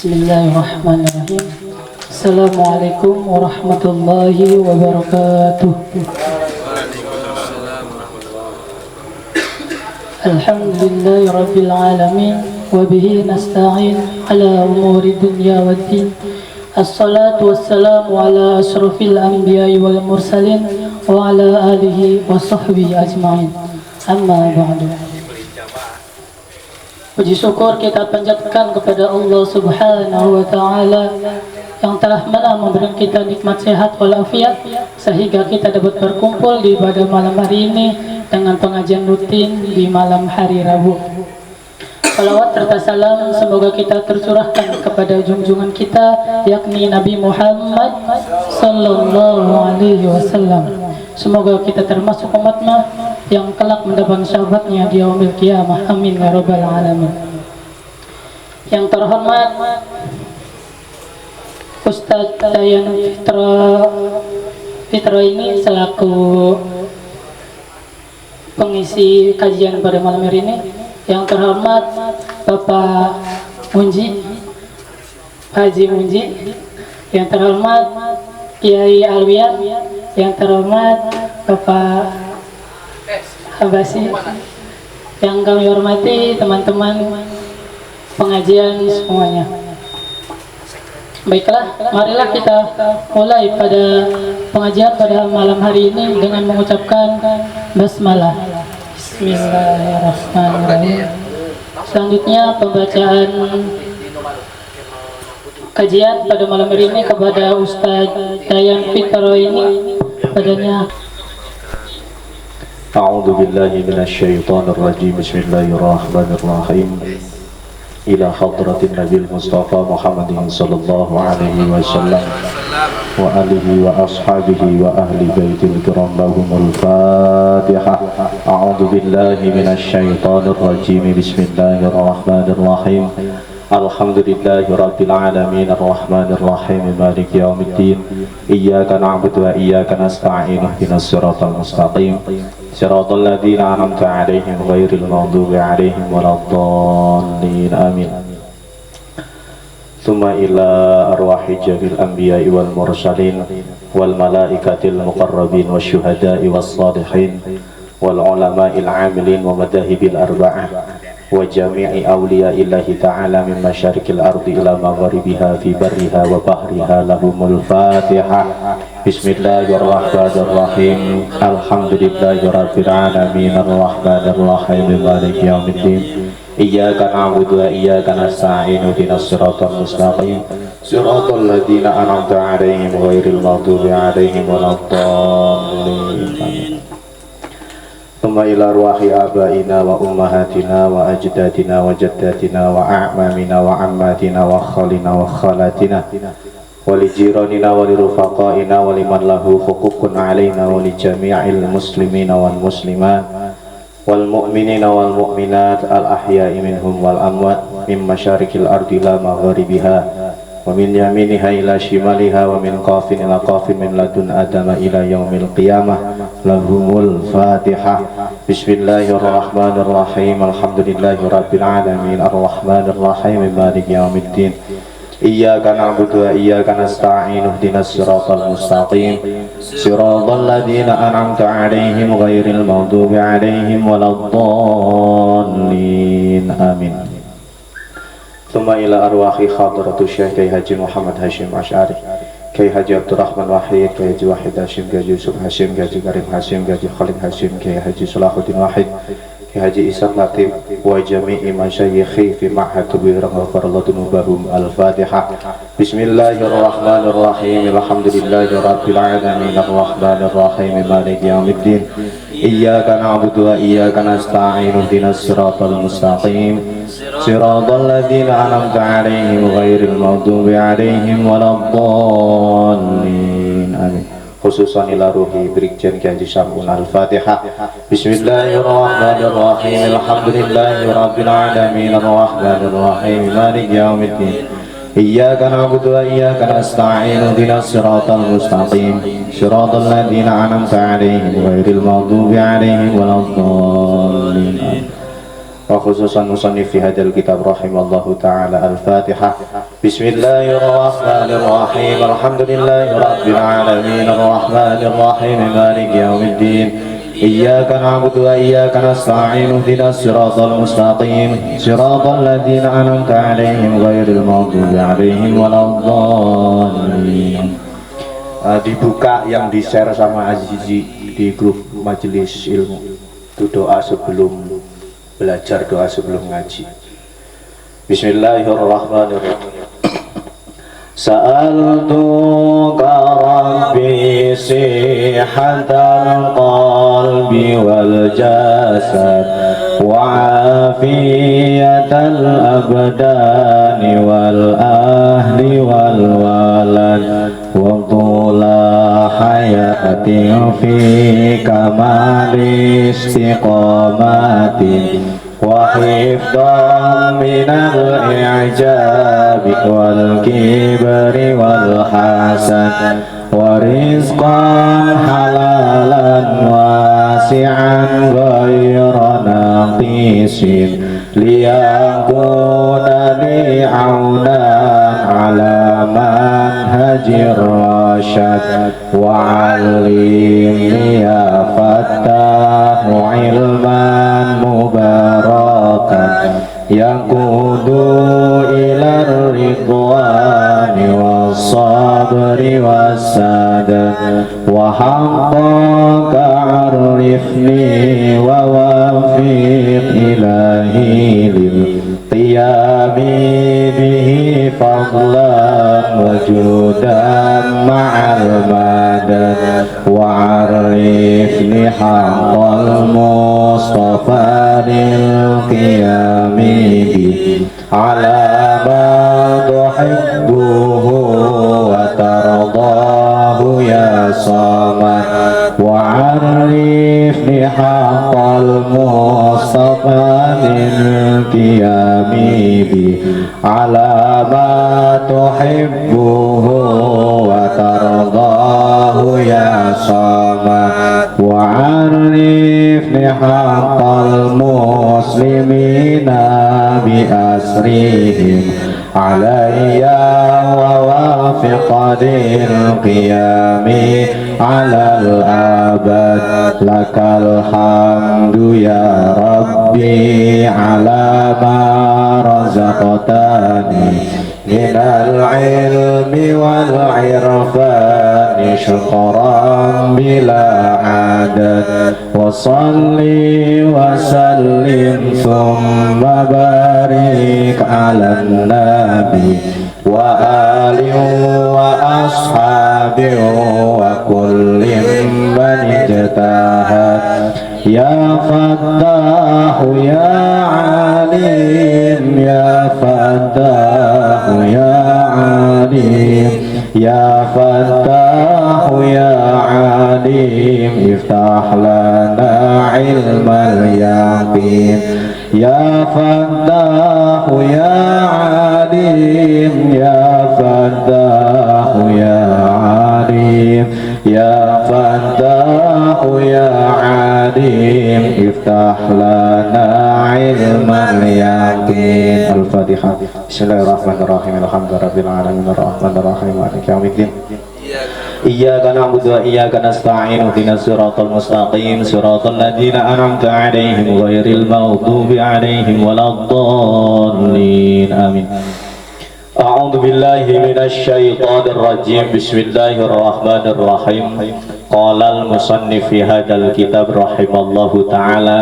Bismillahirrahmanirrahim. Assalamualaikum warahmatullahi wabarakatuh. Alhamdulillahi rabbil alamin wa bihi nasta'in ala umuri dunya waddin. Assalatu wassalamu ala asrafil anbiya'i wal mursalin wa ala alihi wa sahbihi ajma'in. Amma ba'du. Puji syukur kita panjatkan kepada Allah Subhanahu wa Ta'ala yang telah memberikan kita nikmat sehat walafiat sehingga kita dapat berkumpul di pada malam hari ini dengan pengajian rutin di malam hari Rabu. Salawat serta salam semoga kita tercurahkan kepada junjungan kita yakni Nabi Muhammad sallallahu alaihi wasallam. Semoga kita termasuk umatnya yang kelak mendapat sahabatnya di yaumil qiyamah. Amin ya rabbal alamin. Yang terhormat Ustaz Dayan Fitra ini selaku pengisi kajian pada malam hari ini. Yang terhormat Bapak Munji, Haji Munji. Yang terhormat Kiai Alwian. Yang terhormat Bapak Abasi. Yang kami hormati teman-teman pengajian semuanya. Baiklah, marilah kita mulai pada pengajian pada malam hari ini dengan mengucapkan basmalah. Bismillahirrahmanirrahim. Selanjutnya pembacaan kajian pada malam hari ini kepada Ustaz Dayan Fitra ini padanya. A'udzu billahi minasyaitonir rajim. Bismillahirrahmanirrahim. Ila hadratin Nabil Mustafa Muhammadin sallallahu alaihi wasallam wa alihi wa ashabihi wa ahli baitil kiram lahumul Fatihah. A'udzu billahi minasyaitonir rajim. Bismillahirrahmanirrahim. Alhamdulillahi rabbil alamin arrahmanir rahim maliki yaumiddin. Iyyaka na'budu wa iyyaka nasta'in ihdinas siratal mustaqim siratal ladzina an'amta 'alaihim ghairil maghdubi 'alaihim waladdallin. Amin. Tsumma ila arwahi jamil anbiya'i wal mursalin wal malaikatil muqarrabin wasyuhada'i was salihin wal ulama'il 'amilin wa madahibil arba'ah wa jami'i awliya'illahi ta'ala min masyarikil ardi ila magharibiha fi barriha wa bahriha lahumul Fatihah. Bismillahirrahmanirrahim. Alhamdulillahi rabbil alamin arrahmanir rahim maliki yaumiddin. Iyyaka na'budu wa iyyaka nasta'in ihdinas siratal mustaqim siratal ladzina an'amta 'alaihim ghairil maghdubi 'alaihim waladdallin. Amin. Thumma ila arwahi abaina wa ummahatina wa ajdadina wa jaddatina wa a'mamina wa ammatina wa khalina wa khalatina wa li jiranina wa li rufaqaina wa liman lahu huququn alaina wa li jami'il muslimina wal muslimat wal mu'minina wal mu'minat al ahya'i minhum wal amwat min masyarikil ardi la magharibiha wa min yaminiha ila shimaliha wa min qafin ila qafin min ladun adama ila yaumil qiyamah lahumul Fatihah. Bismillahirrahmanirrahim. Alhamdulillahi rabbil alamin arrahmanir rahim maliki yaumiddin. Iyyaka na'budu wa iyyaka nasta'in ihdinas siratal mustaqim siratal ladzina an'amta 'alaihim ghairil maghdubi 'alaihim waladdallin. Amin. Thumma ila arwahi hadratu Syekh Kiai Haji Muhammad Hashim Asy'ari, Kiai Haji Abdurrahman Wahid, Kiai Haji Wahid Hashim, Kiai Haji Yusuf Hashim, Kiai Haji Karim Hashim, Kiai Haji Khalid Hashim, Kiai Haji Salahuddin Wahid, Kiai Haji Ishaq Latif wa jami'i masyayikhi fi ma'had Tubwir ghafarallahu dunubahum. Al-Fatihah. Bismillahirrahmanirrahim. Alhamdulillahi rabbil alamin arrahmanir rahim maliki yaumiddin. Iyyaka na'budu wa iyyaka nasta'in ihdinas siratal mustaqim siratal ladzina an'amta 'alaihim ghairil maghdubi 'alaihim waladdallin. Amin. Khususan ila ruhi Brigjen Kiai Haji Syam'un. Al-Fatihah. Bismillahirrahmanirrahim. Alhamdulillahi rabbil alamin arrahmanir rahim maliki yaumiddin. Iyyaka na'budu wa iyyaka nasta'in ihdinas siratal mustaqim siratal ladzina an'amta 'alaihim ghairil maghdubi 'alaihim waladdallin. وخصوصا مصنف في هذا الكتاب رحمه الله تعالى. الفاتحة. بسم الله الرحمن الرحيم. الحمد لله رب العالمين الرحمن الرحيم مالك يوم الدين إياك نعبد وإياك نستعين اهدنا الصراط المستقيم صراط الذين أنعمت عليهم غير المغضوب عليهم ولا الضالين. Dibuka yang di share sama Azizi di grup majelis ilmu. Itu doa sebelum belajar, doa sebelum ngaji. Bismillahirrahmanirrahim. Sa'altuka rabbi sihatal qalbi wal jasad wa afiyatal abdani wal ahli wal walad wa tula hayatin fi kamal istiqamatin wa hifdhan minal i'jabi wal kibri wal hasad wa rizqan halalan wasi'an ghayra naqisin liyakuna li'aunan ala manhajir rasyad wa alimni ya fattahu ilman mubarakan yakudu ilar ridwani wassabri wassadan wa haqqaka arifni wa wafiq ilahi lil qiyami bihi fadlan wajudan ma'al madad wa arifni haqqal mustafa lil qiyami bihi ala ma tuhibbuhu wa tardahu ya samad wa arifni haqqal mustafa lil qiyami bihi ala ma tuhibbuhu wa tardahu ya samad wa arifni haqqal muslimina bi asrihim alayya wa wafiqadil qiyami alal abad lakal hamdu ya rabbi ala ma razaqtani minal ilmi wal irfani syukran bila adad wa salli wa sallim thumma barik ala nabi wa alihi wa ashabihi wa kullin man ijtahad ya fattahu ya alim ya fattahu ya alim ya fattahu ya alim iftah lana ilmal yaqin ya fattahu ya alim ya fattahu ya alim ya fattahu ya alim iftah lana ilmal yaqin. Al-Fatihah. Bismillahirrahmanirrahim. Alhamdulillahirabbil alamin arrahmanir rahim maliki yaumiddin. Iyyaka na'budu wa iyyaka nasta'in ihdinas siratal mustaqim siratal ladzina an'amta 'alaihim ghairil maghdubi 'alaihim waladdallin. Amin. A'udzu billahi minasy syaithanir rajim. Bismillahirrahmanirrahim. Qala al-musannif fi hadzal kitab rahimallahu ta'ala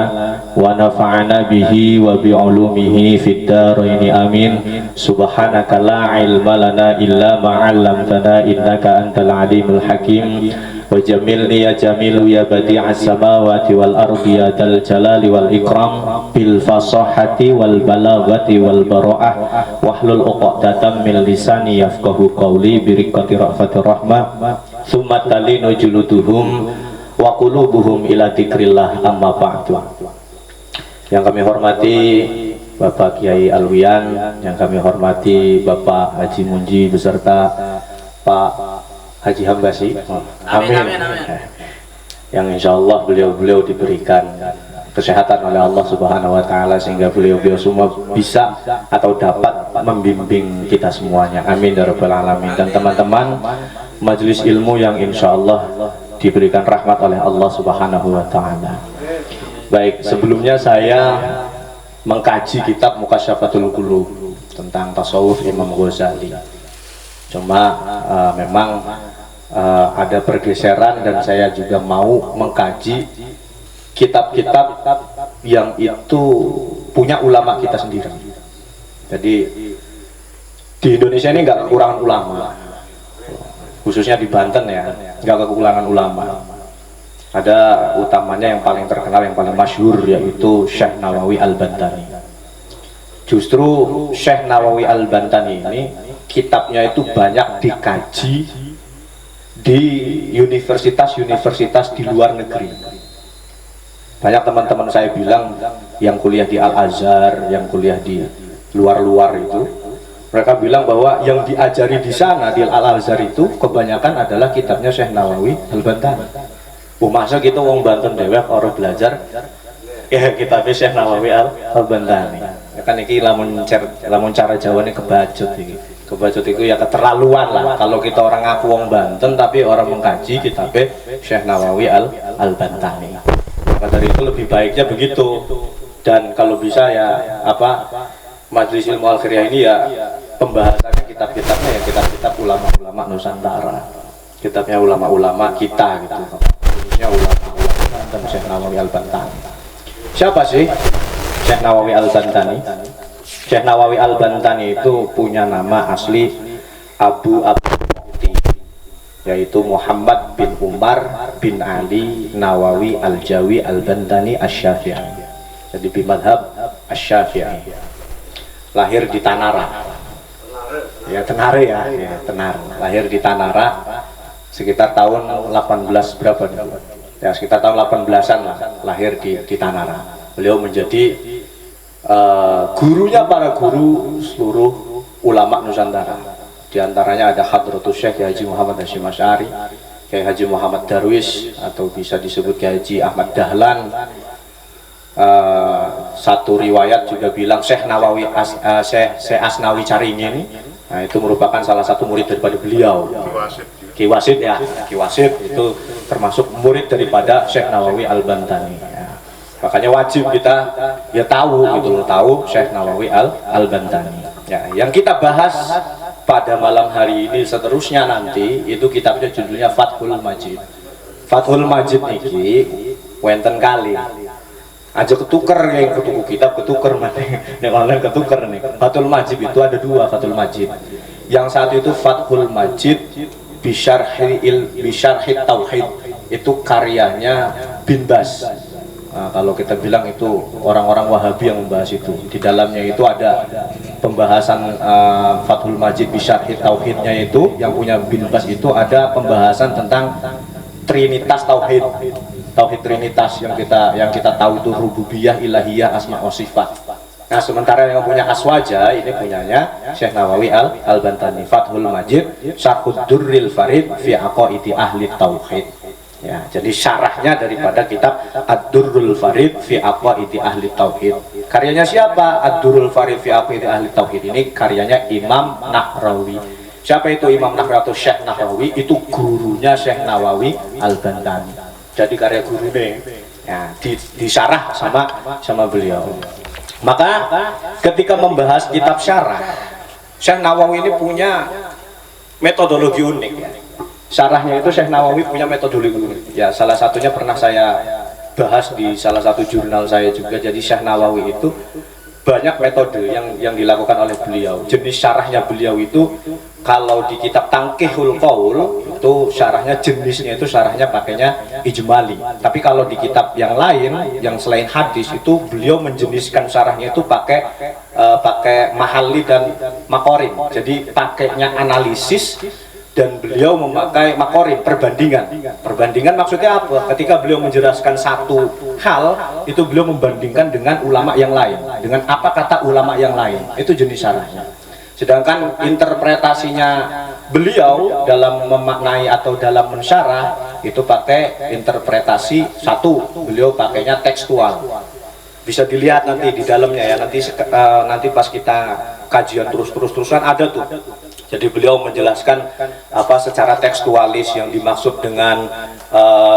wa nafa'ana bihi wa bi 'ulumihi fid dharain amin. Subhanaka la ilma lana illa ma 'allamtana innaka antal alimul hakim. Wa jamilni ya jamilu ya badi'as samawati wal ardi ya dal jalali wal ikram bil fasahati wal balaghati wal bara'ah wahlul 'uqdatam min lisani yafqahu qawli bi riqqati rafatir rahmah summa talinu juluduhum wa qulubuhum ila dzikrillah amma ba'du. Yang kami hormati Bapak Kiai Alwian, yang kami hormati Bapak Haji Munji beserta Pak Haji Hambasi, amin, amin, amin. Yang insya Allah beliau-beliau diberikan kesehatan oleh Allah Subhanahu wa taala sehingga beliau-beliau semua bisa atau dapat membimbing kita semuanya. Amin ya rabbal alamin. Dan teman-teman majelis ilmu yang insya Allah diberikan rahmat oleh Allah Subhanahu wa taala. Baik, sebelumnya saya mengkaji kitab Mukasyafatul Qulub tentang tasawuf Imam Ghazali. Cuma memang ada pergeseran dan saya juga mau mengkaji kitab-kitab yang itu punya ulama kita sendiri. Jadi di Indonesia ini nggak kekurangan ulama, khususnya di Banten ya, nggak kekurangan ulama. Ada utamanya yang paling terkenal, yang paling masyhur, yaitu Syekh Nawawi Al-Bantani. Justru Syekh Nawawi Al-Bantani ini kitabnya itu banyak dikaji di universitas-universitas di luar negeri. Banyak teman-teman saya bilang yang kuliah di Al-Azhar, yang kuliah di luar-luar itu, mereka bilang bahwa yang diajari di sana di Al-Azhar itu kebanyakan adalah kitabnya Syekh Nawawi Al-Bantani. Masa gitu wong Banten dewek orang belajar ya kitabnya Syekh Nawawi Al-Bantani. Ya kan iki lamun cara Jawa ini kebacut iki. Kebacut itu ya keterlaluan lah kalau kita orang ngaku wong Banten tapi orang mengkaji kitabnya Syekh Nawawi Al-Bantani. Maka dari itu lebih baiknya begitu. Dan kalau bisa ya Majelis Ilmu Al-Khiriyah ini ya pembahasannya kitab-kitabnya ya kitab-kitab ulama-ulama Nusantara. Kitabnya ulama-ulama kita gitu. Khususnya ulama-ulama dan Syekh Nawawi Al-Bantani. Siapa sih Syekh Nawawi Al-Bantani? Syekh Nawawi Al-Bantani itu punya nama asli Abu Abdi, yaitu Muhammad bin Umar bin Ali Nawawi Al-Jawi Al-Bantani Asy-Syafi'i. Jadi bimadhab Asy-Syafi'i. Lahir di Tanara. Ya Tenare ya, Tenar. Lahir di Tanara sekitar tahun 18 berapa nih? Ya sekitar tahun 18-an lah, lahir di Tanara. Beliau menjadi gurunya para guru seluruh ulama Nusantara. Di antaranya ada Hadratus Syekh Haji Muhammad Hasyim Asy'ari, Kiai Haji Muhammad Darwis atau bisa disebut Kiai Haji Ahmad Dahlan. Satu riwayat juga bilang Syekh Nawawi Syekh Asnawi Caringin. Nah, itu merupakan salah satu murid daripada beliau. Ki Wasid ya, Ki Wasid itu termasuk murid daripada Syekh Nawawi Al-Bantani. Ya. Makanya wajib kita ya tahu gitu loh, tahu Syekh Nawawi Al-Bantani. Ya, yang kita bahas pada malam hari ini seterusnya nanti itu kitabnya judulnya Fathul Majid. Fathul Majid niki wenten kali aja ketuker yang ketuku kitab ketuker mana yang online ketuker nih. Fathul Majid itu ada dua Fathul Majid. Yang satu itu Fathul Majid Bisyarhi Tauhid, itu karyanya Bin Bas. Nah, kalau kita bilang itu orang-orang Wahabi yang membahas itu. Di dalamnya itu ada pembahasan Fathul Majid Bisyarhi Tauhidnya itu yang punya Bin Bas itu ada pembahasan tentang Trinitas Tauhid. Tauhid Trinitas yang kita tahu itu rububiyah, ilahiyah, asma wa sifat. Nah, sementara yang punya Aswaja ini punyanya Syekh Nawawi Al-Bantani, Fathul Majid Syarhud Durril Farid fi Aqaidi Ahli Tauhid. Ya, jadi syarahnya daripada kitab Ad-Durrul Farid fi Aqaidi Ahli Tauhid. Karyanya siapa? Ad-Durrul Farid fi Aqaidi Ahli Tauhid ini karyanya Imam Nahrawi. Siapa itu Imam Nahrawi atau Syekh Nahrawi? Itu gurunya Syekh Nawawi Al-Bantani. Jadi karya gurunya ya, disyarah sama beliau. Maka ketika membahas kitab syarah, Syekh Nawawi ini punya metodologi unik. Syarahnya itu Syekh Nawawi punya metodologi unik. Ya, salah satunya pernah saya bahas di salah satu jurnal saya juga. Jadi Syekh Nawawi itu banyak metode yang dilakukan oleh beliau. Jenis syarahnya beliau itu kalau di kitab Tangkihul Qaul itu syarahnya jenisnya itu syarahnya pakainya ijmali. Tapi kalau di kitab yang lain yang selain hadis itu beliau menjeniskan syarahnya itu pakai mahali dan makorin. Jadi pakainya analisis dan beliau memakai makorin, perbandingan maksudnya apa? Ketika beliau menjelaskan satu hal itu beliau membandingkan dengan ulama yang lain, dengan apa kata ulama yang lain, itu jenis syarahnya. Sedangkan interpretasinya beliau dalam memaknai atau dalam mensyarah itu pakai interpretasi satu, beliau pakainya tekstual. Bisa dilihat nanti di dalamnya ya, nanti pas kita kajian terus-terusan ada tuh. Jadi beliau menjelaskan apa secara tekstualis yang dimaksud dengan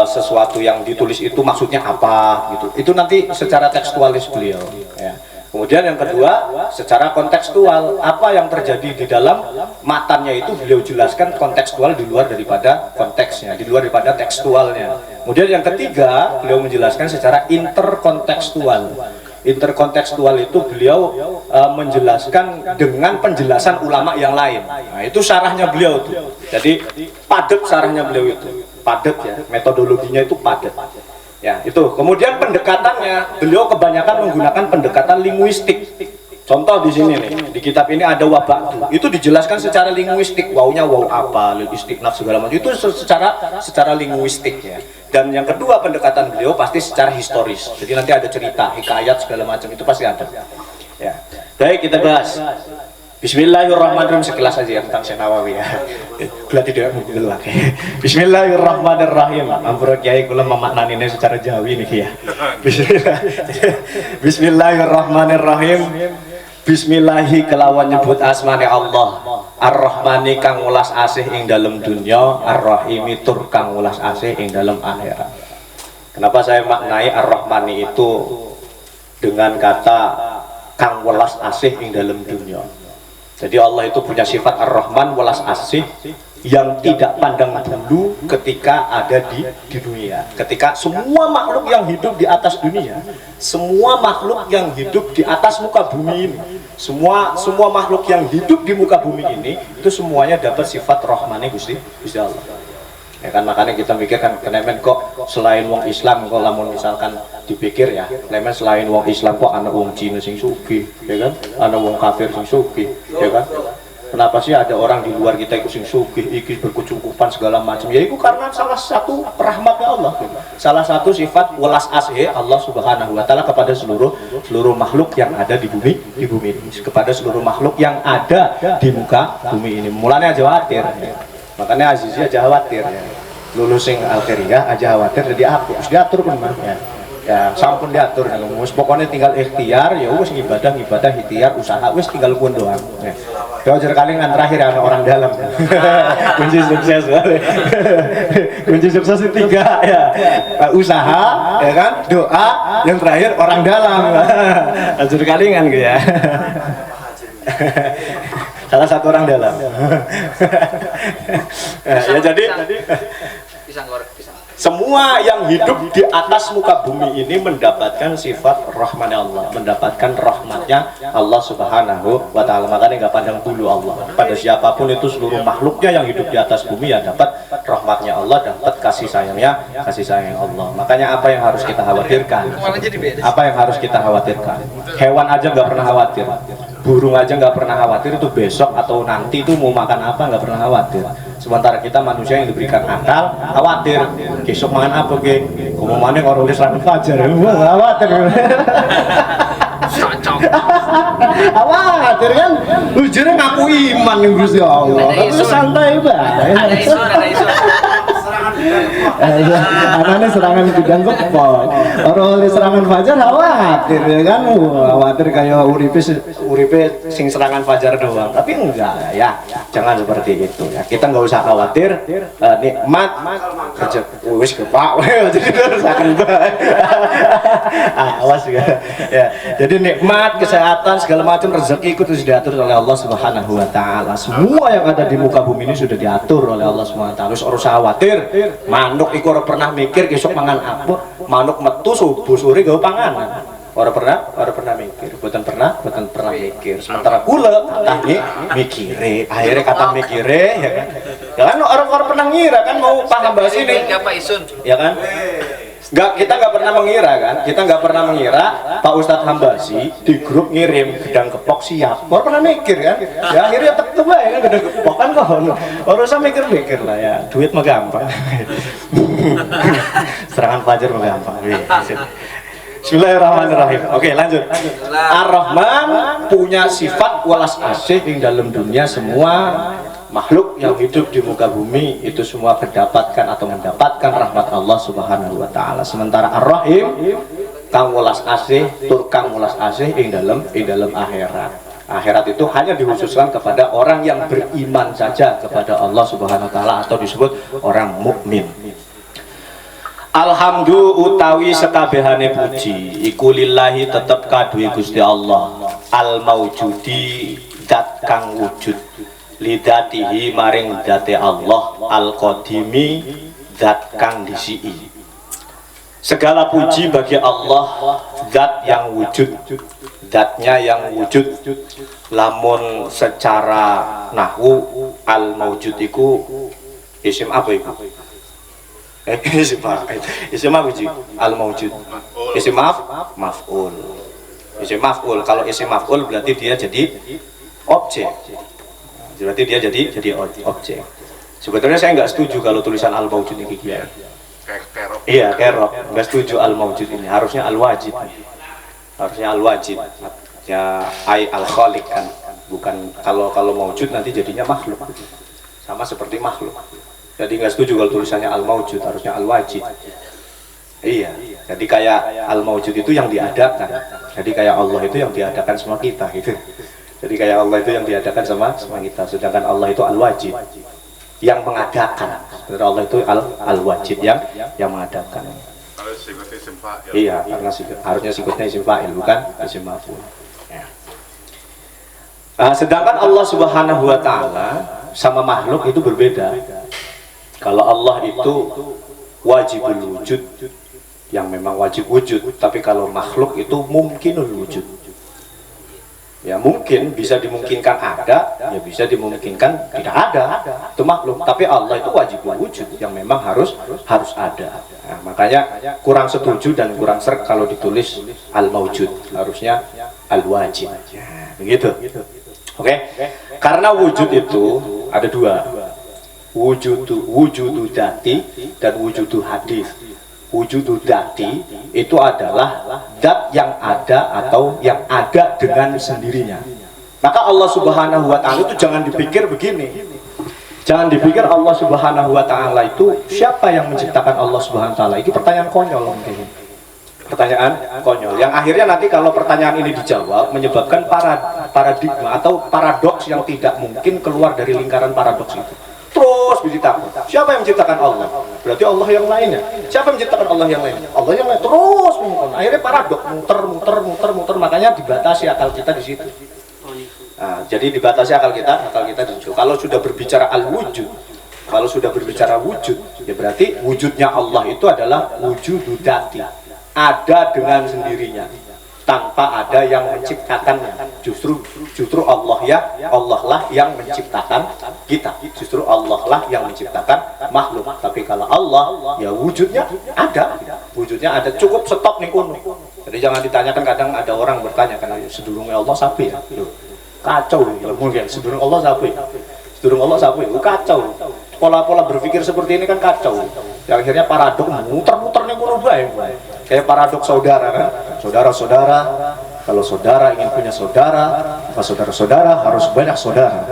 sesuatu yang ditulis itu maksudnya apa gitu. Itu nanti secara tekstualis beliau. Ya. Kemudian yang kedua, secara kontekstual, apa yang terjadi di dalam matannya itu beliau jelaskan kontekstual di luar daripada konteksnya, di luar daripada tekstualnya. Kemudian yang ketiga, beliau menjelaskan secara interkontekstual. Interkontekstual itu beliau menjelaskan dengan penjelasan ulama yang lain. Nah, itu syarahnya beliau tuh. Jadi padat syarahnya beliau itu. Padat ya, metodologinya itu padat. Ya, itu. Kemudian pendekatannya, beliau kebanyakan menggunakan pendekatan linguistik. Contoh di sini nih, di kitab ini ada wabak itu dijelaskan secara linguistik, waunya wow apa, istiqnaf segala macam itu secara linguistik ya. Dan yang kedua pendekatan beliau pasti secara historis. Jadi nanti ada cerita, hikayat segala macam itu pasti ada. Ya. Baik, kita bahas. Bismillahirrahmanirrahim sekilas aja tentang Syekh Nawawi ya. Kula tidak dulu oke. Bismillahirrahmanirrahim. Ampun Kiai kula memaknaninya secara Jawi nih ya. Bismillahirrahmanirrahim. Bismillahi kelawan nyebut asmane Allah. Ar-Rahmani kang ngulas asih ing dalam dunya, Ar-Rahimi tur kang ngulas asih ing dalam akhirat. Kenapa saya maknai Ar-Rahmani itu dengan kata kang welas asih ing dalam dunya? Jadi Allah itu punya sifat Ar-Rahman welas asih yang tidak pandang bulu ketika ada di dunia. Ketika semua makhluk yang hidup di atas dunia, semua makhluk yang hidup di atas muka bumi ini, semua makhluk yang hidup di muka bumi ini itu semuanya dapat sifat Rahmani Gusti Allah. Ya kan, makanya kita mikir kan kenemen kok selain wong Islam kok lamun misalkan dipikir ya, kenemen selain wong Islam kok ana wong Cina sing sugih, ya kan? Ana wong kafir sing sugih, ya kan? Kenapa sih ada orang di luar kita itu sing sugih, iki berkecukupan segala macam? Ya itu karena salah satu rahmatnya Allah. Salah satu sifat welas asih Allah Subhanahu wa taala kepada seluruh makhluk yang ada di bumi ini, kepada seluruh makhluk yang ada di muka bumi ini. Mulanya aja khawatir. Makanya Azizi aja khawatir ya. Lulus sing Al-Khairiyah aja khawatir jadi aku harus diatur kan ya. Ya sampun diatur wis pokoknya tinggal ikhtiar ya wis ibadah ikhtiar usaha wis tinggal pun doang. Ya. Doajar kali yang terakhir ada orang dalam. Kunci sukses kunci sukses itu 3 ya. Usaha ya kan, doa, yang terakhir orang dalam. Doajar kali kan gitu ya. Salah satu orang dalam. Ya jadi semua yang hidup di atas muka bumi ini mendapatkan sifat rahmatnya Allah, mendapatkan rahmatnya Allah Subhanahu wa taala. Makanya nggak pandang bulu Allah. Pada siapapun itu seluruh makhluknya yang hidup di atas bumi ya dapat rahmatnya Allah, dapat kasih sayang Allah. Makanya apa yang harus kita khawatirkan? Apa yang harus kita khawatirkan? Hewan aja nggak pernah khawatir. Burung aja nggak pernah khawatir itu besok atau nanti itu mau makan apa, nggak pernah khawatir. Sementara kita manusia yang diberikan akal khawatir, besok makan apa ke? Mau mana orang serangan fajar, khawatir. Khawatir kan? Ujurnya ngaku iman yang Gusti Allah. Tapi santai banget. Ada isu. Anaknya serangan bidang kepol. Orang serangan fajar khawatir ya kan, khawatir kayak uripe sing serangan fajar doang. Tapi enggak ya, jangan seperti itu ya. Kita nggak usah khawatir, nikmat kerja wis ke Pak. Jadi rasakan bae. Awas ya. Jadi nikmat, kesehatan segala macam rezeki itu sudah diatur oleh Allah Subhanahu wa taala. Semua yang ada di muka bumi ini sudah diatur oleh Allah Subhanahu wa taala. Harus khawatir. Manuk iku ora pernah mikir besok mangan apa, manuk metu subuh sore gawe panganan. Ora pernah mikir, boten pernah mikir. Sementara kula katanya mikire, akhirnya kata mikire ya kan. Ya kan orang pernah ngira kan mau paham bahasa ini. Ya kan? Kita nggak pernah mengira Pak Ustadz Hambasi di grup ngirim gedang kepok siap. Orang pernah mikir kan? Ya akhirnya tetep ya kan gedang kepok kan kok. Orang usah mikir lah ya. Duit mah gampang. Serangan fajar mah gampang. Bismillahirrahmanirrahim. Oke, lanjut. Ar-Rahman punya sifat welas asih ing dalam dunia semua makhluk yang hidup di muka bumi itu semua mendapatkan rahmat Allah Subhanahu wa taala. Sementara Ar-Rahim kang welas asih tur kang welas asih ing dalam akhirat. Akhirat itu hanya dikhususkan kepada orang yang beriman saja kepada Allah Subhanahu wa taala atau disebut orang mukmin. Alhamdulillah utawi sekabehane puji iku lillahi tetep kaduwe Gusti Allah al maujudi dat kang wujud lidatihi maring date Allah al qadimi dat kang disii. Segala puji bagi Allah zat yang wujud, zatnya yang wujud. Lamun secara nahwu al maujud iku isim apa iku? Isim apa sih? Al-Mawjud. Isim maf'ul. Isim maf'ul. Kalau isim maf'ul berarti dia jadi objek. Berarti dia jadi objek. Sebetulnya saya nggak setuju kalau tulisan Al-Mawjud ini gitu. Iya, kerok. Nggak setuju Al-Mawjud ini. Harusnya Al-Wajid. Harusnya Al-Wajid. Ya, Al-Khaliq kan. Bukan kalau Mawjud nanti jadinya makhluk. Sama seperti makhluk. Jadi nggak setuju kalau tulisannya Al-Mawjud, harusnya Al-Wajid. Iya, jadi kayak Al-Mawjud itu yang diadakan. Jadi kayak Allah itu yang diadakan sama kita gitu. Jadi kayak Allah itu yang diadakan sama kita. Sedangkan Allah itu Al-Wajid, yang mengadakan. Sebenarnya Allah itu Al-Wajid yang mengadakan. Iya, karena harusnya sikutnya isim fa'il bukan isim maf'ul. Ya. Sedangkan Allah Subhanahu wa taala sama makhluk itu berbeda. Kalau Allah itu wajibul wujud, yang memang wajib wujud, tapi kalau makhluk itu mungkinul wujud. Ya mungkin bisa dimungkinkan ada, ya bisa dimungkinkan tidak ada, itu makhluk. Tapi Allah itu wajibul wujud, yang memang harus ada. Nah, makanya kurang setuju dan kurang serg kalau ditulis al-mawjud, harusnya al-wajib. Ya, begitu. Oke? Karena wujud itu ada dua. Wujudu dati dan wujudu hadis. Wujudu dati itu adalah zat yang ada atau yang ada dengan sendirinya. Maka Allah Subhanahu wa taala itu jangan dipikir begini. Jangan dipikir Allah Subhanahu wa taala itu siapa yang menciptakan Allah Subhanahu wa taala. Itu pertanyaan konyol mungkin. Pertanyaan konyol yang akhirnya nanti kalau pertanyaan ini dijawab menyebabkan paradigma atau paradoks yang tidak mungkin keluar dari lingkaran paradoks itu. Terus ditakut. Siapa yang menciptakan Allah? Berarti Allah yang lainnya. Siapa yang menciptakan Allah yang lainnya? Allah yang lain. Terus mengumumkan. Akhirnya paradok, muter. Makanya dibatasi akal kita di situ. Nah, jadi dibatasi akal kita di situ. Kalau sudah berbicara al-wujud, ya berarti wujudnya Allah itu adalah wujudu dati. Ada dengan sendirinya. Tanpa ada yang menciptakannya. Justru Allah lah yang menciptakan kita. Justru Allah lah yang menciptakan makhluk. Tapi kalau Allah ya wujudnya ada. Cukup stop nih kuno. Jadi jangan ditanyakan, kadang ada orang bertanya kan sedurungnya Allah sapi ya. Kacau mungkin sedurung Allah sapi. Kacau. Pola-pola berpikir seperti ini kan kacau. Yang akhirnya paradok muter-muter nih kuno bae. Kayak paradoks saudara kan. Saudara-saudara, kalau saudara ingin punya saudara, maka saudara-saudara harus banyak saudara.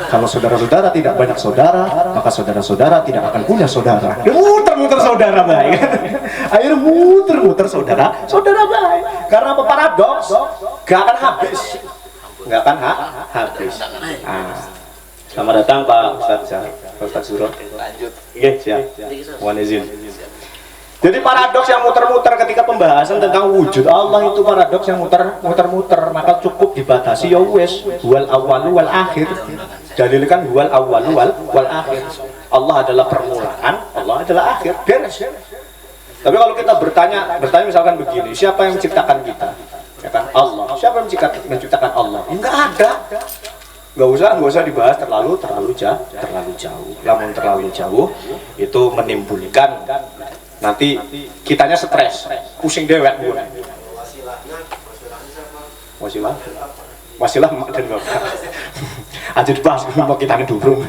Kalau saudara-saudara tidak banyak saudara, maka saudara-saudara tidak akan punya saudara. Ya, muter-muter saudara baik. Akhirnya muter-muter saudara baik. Karena apa? Paradoks gak akan habis. Selamat datang Pak Ustaz Surot. Lanjut. Oke, siap. Mohon izin. Jadi paradoks yang muter-muter ketika pembahasan tentang wujud Allah itu paradoks yang muter-muter, maka cukup dibatasi ya wes wal awalu wal akhir. Dalilkan wal awalu wal akhir. Allah adalah permulaan, Allah adalah akhir. Beres. Tapi kalau kita bertanya misalkan begini, siapa yang menciptakan kita? Ya kan Allah. Siapa yang menciptakan Allah? Enggak ada. Nggak usah dibahas terlalu jauh. Namun terlalu jauh itu menimbulkan nanti kitanya stres, pusing dewek. Wasilah dan bapak. Aja dibahas mau kita ngedurung.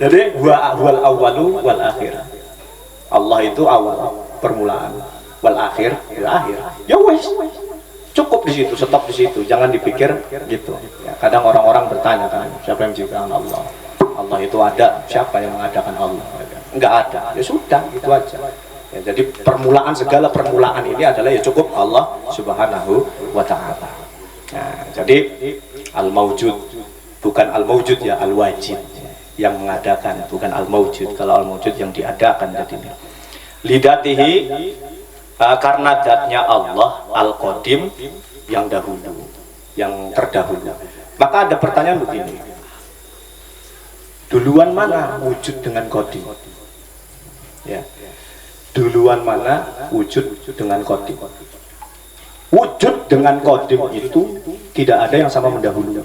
Jadi wal awalu wal akhir. Allah itu awal, permulaan, wal akhir, akhir. Ya wes. Cukup di situ, stop di situ, jangan dipikir gitu. Ya. Kadang orang-orang bertanya kan, siapa yang menciptakan Allah? Allah itu ada, siapa yang mengadakan Allah? Enggak ada, ya sudah, itu aja. Ya, jadi segala permulaan ini adalah ya cukup Allah Subhanahu wa Ta'ala. Nah, jadi al-maujud, bukan al-maujud ya, al-wajid yang mengadakan, bukan al-maujud. Kalau al-maujud yang diadakan jadinya. Lidatihi, karena zatnya Allah al-qadim, yang dahulu, yang terdahulu. Maka ada pertanyaan begini, duluan mana wujud dengan qadim? Ya, duluan mana wujud dengan qadim? Wujud dengan qadim itu tidak ada yang sama mendahului.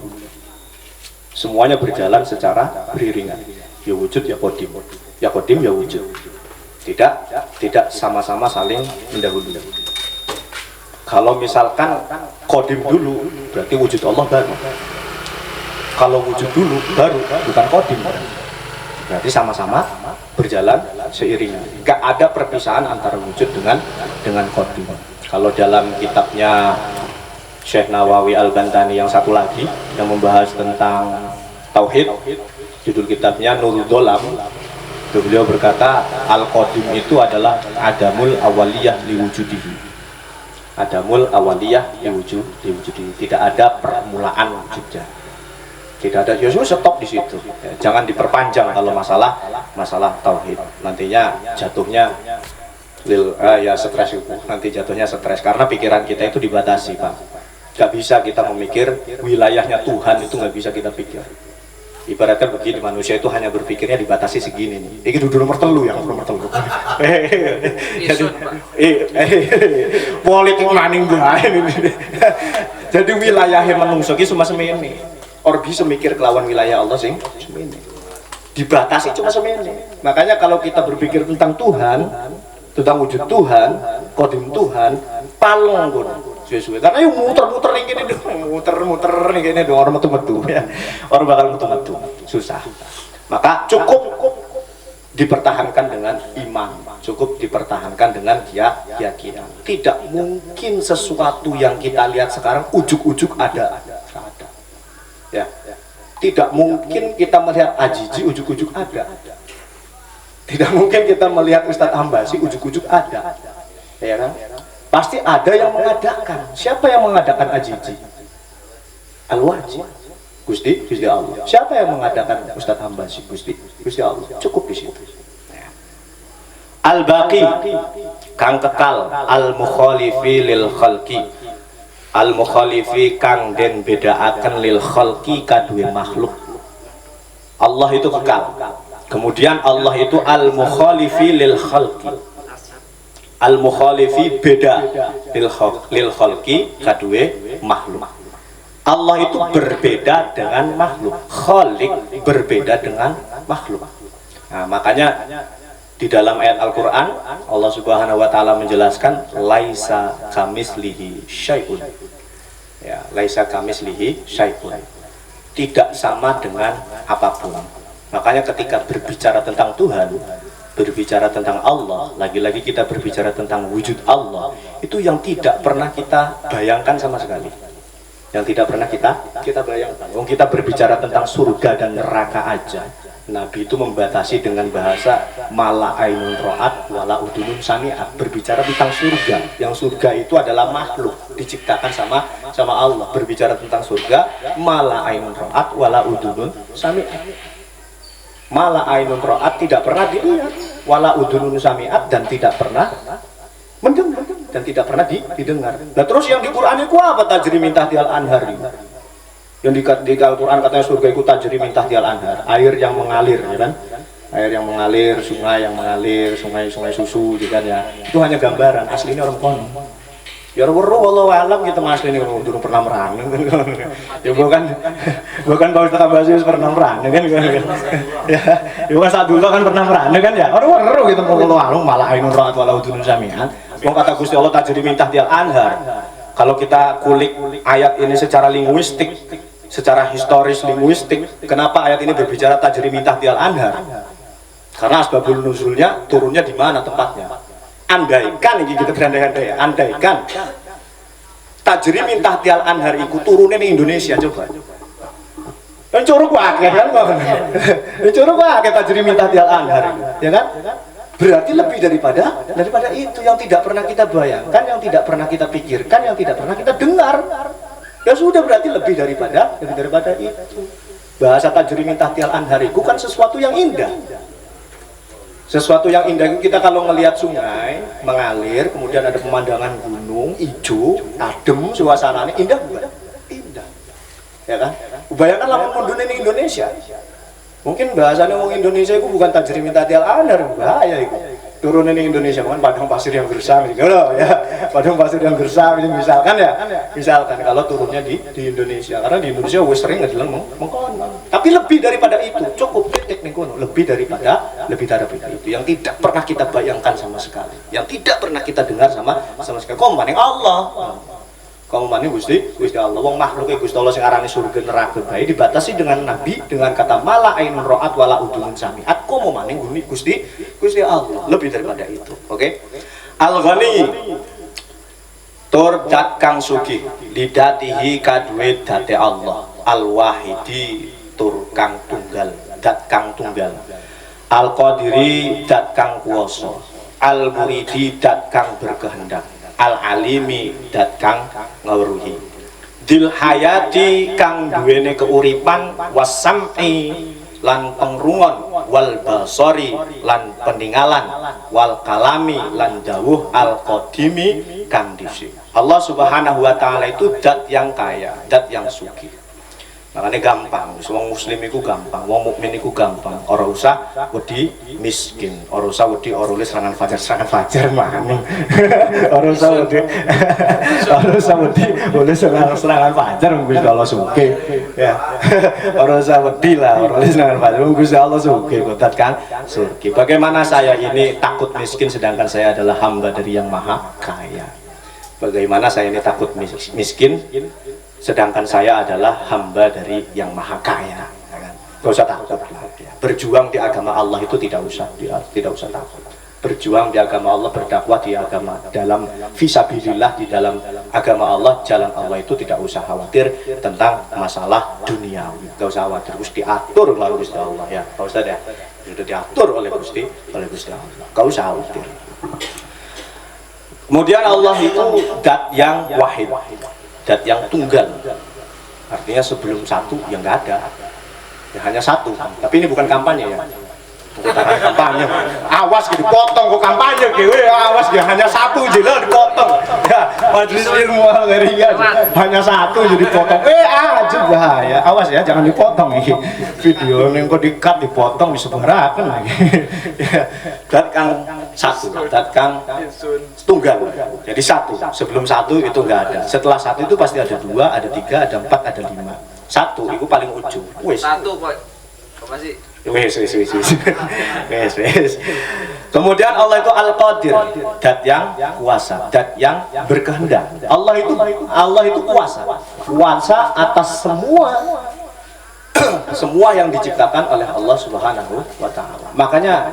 Semuanya berjalan secara beriringan. Ya wujud ya qadim, ya qadim ya wujud. Tidak sama-sama saling mendahului. Kalau misalkan qadim dulu, berarti wujud Allah baru. Kalau wujud dulu baru, bukan qadim. Berarti sama-sama berjalan seiringan. Gak ada perpisahan antara wujud dengan qadim. Kalau dalam kitabnya Syekh Nawawi Al-Bantani yang satu lagi yang membahas tentang tauhid, judul kitabnya Nurul Dolam, beliau berkata al-qadim itu adalah adamul awaliyah liwujudihi. Adamul awaliyah liwujudihi. Tidak ada permulaan wujudnya. Tidak ada, ya stop di situ. Ya, jangan diperpanjang kalau masalah tauhid. Nantinya jatuhnya ya stres itu. Nanti jatuhnya stres karena pikiran kita itu dibatasi, Pak. Gak bisa kita memikir wilayahnya Tuhan, itu nggak bisa kita pikir. Ibaratnya begini, manusia itu hanya berpikirnya dibatasi segini nih. Ini duduk nomor telu ya, nomor telu. Politik maning ini. Jadi wilayahnya menungso ki cuma semene. Orang bisa mikir kelawan wilayah Allah sing semene. Dibatasi cuma semene. Makanya kalau kita berpikir tentang Tuhan, tentang wujud Tuhan, qadim Tuhan, palong pun sesuai. Karena yang muter-muter ning kene muter-muter ning kene orang metu-metu ya. Orang bakal metu-metu. Susah. Maka cukup dipertahankan dengan iman, cukup dipertahankan dengan keyakinan. Tidak mungkin sesuatu yang kita lihat sekarang ujuk-ujuk ada. Ya, tidak mungkin kita melihat Ajiji ujuk-ujuk ada. Tidak mungkin kita melihat Ustadz Hambasi ujuk-ujuk ada. Ya kan? Pasti ada yang mengadakan. Siapa yang mengadakan Ajiji? Al-Wajid. Gusti Allah. Siapa yang mengadakan Ustadz Hambasi? Gusti Allah. Cukup di situ. Al-Baqi, kang kekal, al-mukhalifi lil khalqi. Al-mukhalifi kang den bedaaken lil khalqi kaduwe makhluk. Allah itu kekal. Kemudian Allah itu al-mukhalifi lil khalqi. Al-mukhalifi beda lil khalqi kaduwe makhluk. Allah itu berbeda dengan makhluk. Khaliq berbeda dengan makhluk. Nah, makanya di dalam ayat Al-Quran Allah Subhanahu wa Ta'ala menjelaskan laisa kamislihi syai'un. Ya, laisa kamislihi syai'un. Tidak sama dengan apapun. Makanya ketika berbicara tentang Tuhan, berbicara tentang Allah, lagi-lagi kita berbicara tentang wujud Allah, itu yang tidak pernah kita bayangkan sama sekali. Yang tidak pernah kita bayangkan. Kita berbicara tentang surga dan neraka aja. Nabi itu membatasi dengan bahasa mala ainun ro'at wala udunun sami'at, berbicara tentang surga. Yang surga itu adalah makhluk diciptakan sama Allah. Berbicara tentang surga, mala ainun ro'at wala udunun sami'at. Mala ainun ro'at tidak pernah dilihat, wala udunun sami'at dan tidak pernah mendengar dan tidak pernah didengar. Nah terus yang di Quran itu apa? Tajri min tahtial anhar. Yang di Al-Quran katanya surga itu tajri min tahtial anhar, air yang mengalir, ya kan? Air yang mengalir, sungai yang mengalir, sungai susu, gitu kan ya. Itu hanya gambaran, aslinya orang kono. Ya weruh wallahu alam gitu mas, ini belum pernah merang. Ya bukan kalau kita bahas pernah merang kan. Ya, bukan saat dulu kan pernah merang kan ya. Orang weruh gitu wallahu alam malah ainun ra'at wala udunun sami'at. Wong kata Gusti Allah tajri min tahtial anhar. Kalau kita kulik ayat ini secara linguistik, secara historis linguistik, kenapa ayat ini berbicara tajri min tahtial anhar? Karena asbabul nuzulnya turunnya di mana tempatnya? Andaikan ini kita berandai-andai, andaikan tajri min tahtial anhar itu turunnya di Indonesia, coba Curug akeh kan kok. Curug akeh tajrimin tahdil anhar, ya kan? Berarti lebih daripada itu yang tidak pernah kita bayangkan, yang tidak pernah kita pikirkan, yang tidak pernah kita dengar. Ya sudah, berarti lebih daripada itu. Bahasa tajrimin tahdil anhar itu kan sesuatu yang indah. Sesuatu yang indah itu kita kalau melihat sungai mengalir, kemudian ada pemandangan gunung, hijau, adem, suasananya indah bukan? Indah. Ya kan? Bayangkan lamun mundun ini Indonesia. Mungkin bahasanya orang Indonesia itu bukan tajrimin tahdil anhar, bahaya itu. Turun ini Indonesia kan padang pasir yang gersam gitu loh ya. Padang pasir yang gersam ini misalkan ya. Misalkan kalau turunnya di Indonesia, karena di Indonesia wis sering ngedelang mengkon. Tapi lebih daripada itu, cukup titik nih kono, lebih daripada itu yang tidak pernah kita bayangkan sama sekali. Yang tidak pernah kita dengar sama sekali. Kok maning Allah. Kamu maning Gusti Allah, wong makhluk Gusti Allah sing arane surga neraka bae dibatasi dengan nabi dengan kata mala ainun ra'at wala udunun sami'at. Kamu maning Gusti Allah lebih daripada itu. Oke? Al-Ghani tur dat kang sugih lidatihi kadue date Allah. Al-Wahidi tur kang tunggal, dat kang tunggal. Al-Qadiri dat kang kuwasa. Al-Muridi dat kang berkehendak. Al-Alimi dat kang ngawruhi. Dil hayati kang duwene keuripan, wasam'i lan pengrungon, wal basori lan peninggalan, wal kalami lan dawuh, al qadimi kang dhisik. Allah Subhanahu wa taala itu dat yang kaya, dat yang sugih. Makanya gampang, wong muslim itu gampang, wong mukmin itu gampang. Ora usah wedi miskin, ora usah wedi ora oleh serangan fajar maning. Ora usah wedi oleh serangan fajar Gusti Allah sugih. Ya. Ora usah wedi lah, ora oleh serangan fajar Gusti Allah sugih kok kan sugih. Bagaimana saya ini takut miskin sedangkan saya adalah hamba dari yang maha kaya. Bagaimana saya ini takut miskin sedangkan saya adalah hamba dari yang maha kaya, ya kan? Gak usah takut. Berjuang di agama Allah itu tidak usah takut. Berjuang di agama Allah, berdakwah di agama dalam fisabilillah di dalam agama Allah, jalan Allah itu tidak usah khawatir tentang masalah duniawi. Gak usah khawatir, harus diatur oleh Gusti Allah ya, Pak Ustaz ya. Sudah diatur oleh Gusti Allah. Gak usah khawatir. Kemudian Allah itu dat yang wahid. Dat yang tunggal, artinya sebelum satu yang nggak ada, ya hanya satu. Tapi ini bukan kampanye ya, putaran kampanye. Awas gitu, potong kok kampanye gitu, awas ya hanya satu jadi dipotong. Ya majelis ilmu al-ghariyah hanya satu jadi dipotong. Aja bahaya, awas ya jangan dipotong ini. Video yang kok dikat dipotong disebarakan lagi. Dat kang satu, dat kang tunggal. Jadi satu, sebelum satu itu enggak ada. Setelah satu itu pasti ada dua, ada tiga, ada empat, ada lima. Satu itu paling ujung. Wes. Satu kok. Apa sih? Wes. Kemudian Allah itu Al-Qadir, dat yang kuasa, dat yang berkehendak. Allah itu kuasa atas semua yang diciptakan oleh Allah Subhanahu wa taala. Makanya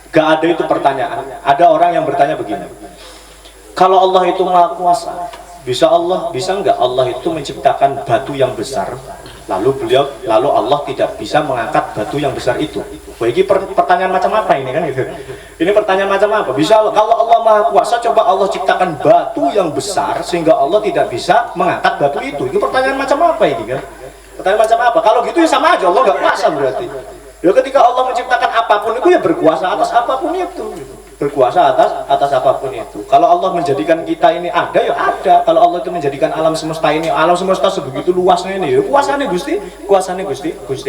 gak ada itu pertanyaan. Ada orang yang bertanya begini, kalau Allah itu maha kuasa, bisa nggak Allah itu menciptakan batu yang besar, lalu Allah tidak bisa mengangkat batu yang besar itu? Wah, ini pertanyaan macam apa ini kan gitu? Ini pertanyaan macam apa? Bisa kalau Allah maha kuasa, coba Allah ciptakan batu yang besar sehingga Allah tidak bisa mengangkat batu itu? Ini pertanyaan macam apa ini kan? Pertanyaan macam apa? Kalau gitu ya sama aja, Allah nggak kuasa berarti. Ya ketika Allah menciptakan apapun itu ya berkuasa atas apapun itu. Berkuasa atas apapun itu. Kalau Allah menjadikan kita ini ada ya ada. Kalau Allah itu menjadikan alam semesta ini, alam semesta sebegitu luasnya ini, ya kuasanya Gusti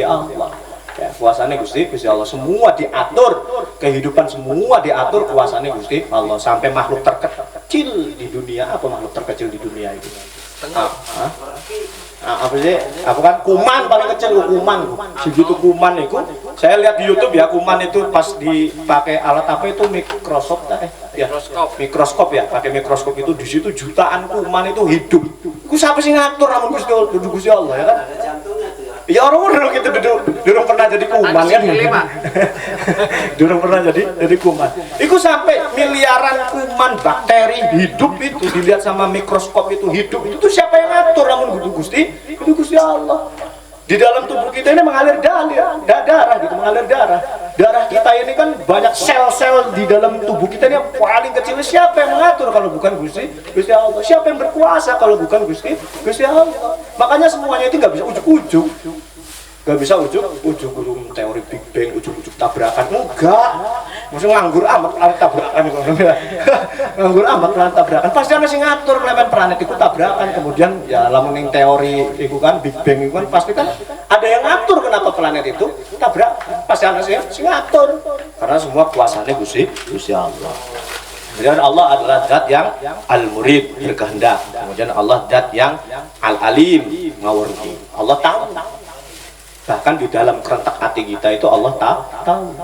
Allah. Ya, kuasanya Gusti Allah, semua diatur, kehidupan semua diatur kuasanya Gusti Allah, sampai makhluk terkecil di dunia. Apa makhluk terkecil di dunia itu? Apa sih? Apa kan kuman paling kecil, kuman. Segitu kuman itu. Saya lihat di YouTube ya, kuman itu pas dipakai alat apa itu mikroskop mikroskop ya, pakai mikroskop itu di situ jutaan kuman itu hidup. Ku siapa sih ngatur namun Gusti Allah ya kan? Ya orang kita duduk pernah jadi kuman kan? Duduk pernah jadi kuman. Itu sampai miliaran kuman bakteri hidup itu dilihat sama mikroskop itu hidup. Itu siapa yang ngatur namun Gusti Allah. Di dalam tubuh kita ini mengalir darah gitu, mengalir darah. Darah kita ini kan banyak sel-sel di dalam tubuh kita ini yang paling kecil. Siapa yang mengatur kalau bukan Gusti Allah? Siapa yang berkuasa kalau bukan Gusti Allah? Makanya semuanya itu nggak bisa ujuk-ujuk. Gak bisa ujuk teori Big Bang, ujuk tabrakan. Enggak, maksudnya nganggur amat planet tabrakan. Nganggur amat planet tabrakan. Pasti ada sing ngatur planet itu tabrakan. Kemudian ya lamun ning teori itu kan Big Bang itu kan pasti kan ada yang ngatur kenapa planet itu tabrakan. Pasti ada sing ngatur. Karena semua kuasanya Gusti Allah. Kemudian Allah adalah zat yang al-murid, berkehendak. Kemudian Allah zat yang al-alim, ngawurdi. Allah tahu. Bahkan di dalam kerentak hati kita itu Allah tahu,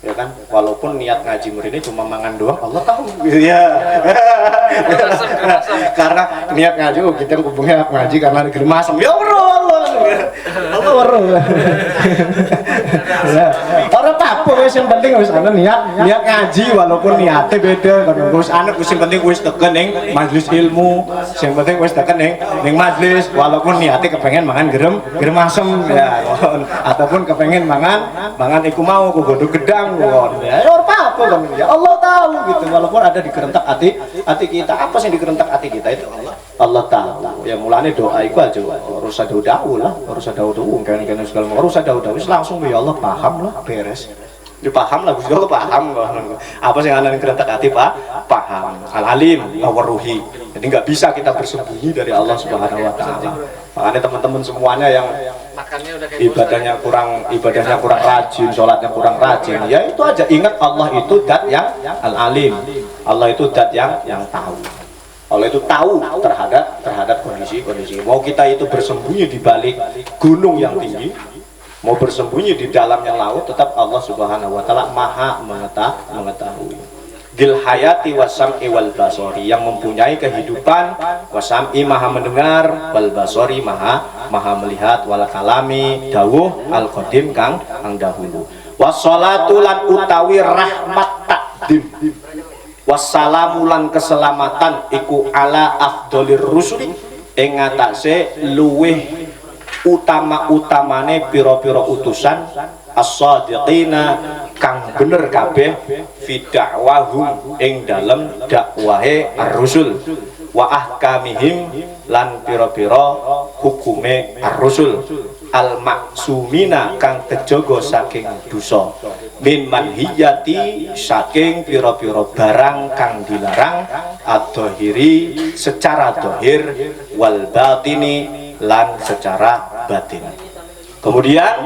ya kan? Walaupun niat ngaji murid ini cuma mangan doang, Allah tahu, ya. Karena niat ngaji, kita hubungnya ngaji karena di germasem, ya Allah, ya. Orang apa? Wes yang penting wes ana niat ngaji, walaupun niatnya beda. Kalau wes anak wes yang penting wes teken ning majelis ilmu, yang penting wes teken ning majelis, walaupun niatnya kepengen mangan gerem asem, ya. Ataupun kepengen mangan iku mau ku godhog gedang, ya ora apa-apa kan. Ya Allah tahu gitu, walaupun ada di kerentak hati kita. Apa sih di kerentak hati kita itu Allah tahu. Ya mulane doa iku aja harus ada dawu lah, harus ada dawu kan segala macam. Harus ada dawu langsung ya Allah paham lah, beres. Dia paham lah, Gusti Allah paham. Apa sih yang ada di kerentak hati paham. Al-alim, al-ruhi. Jadi nggak bisa kita bersembunyi dari Allah Subhanahu Wa Taala. Makanya teman-teman semuanya yang ibadahnya kurang rajin, sholatnya kurang rajin, ya itu aja ingat Allah itu zat yang al-alim. Allah itu zat yang tahu. Allah itu tahu terhadap kondisi. Mau kita itu bersembunyi di balik gunung yang tinggi, mau bersembunyi di dalamnya laut, tetap Allah Subhanahu Wa Taala maha mengetahui. Dil hayati wasam'i wal basori, yang mempunyai kehidupan, wasam'i maha mendengar, wal basori maha melihat, wal kalami dawuh al qadim kang dahulu. Wassalatu lan utawi rahmat takdim, wassalamu lan keselamatan iku ala afdolir rusuli ing atase luweh utama-utamane pira-pira utusan as-shadiqina kang bener kabeh fi da'wahum ing dalem dakwahe ar-rusul wa ahkamihim lan pira-pira hukume ar-rusul al-maksumina kang tejaga saking dosa min manhiyati saking pira-pira barang kang dilarang ad-dhahiri secara zahir wal batini lan secara batin. Kemudian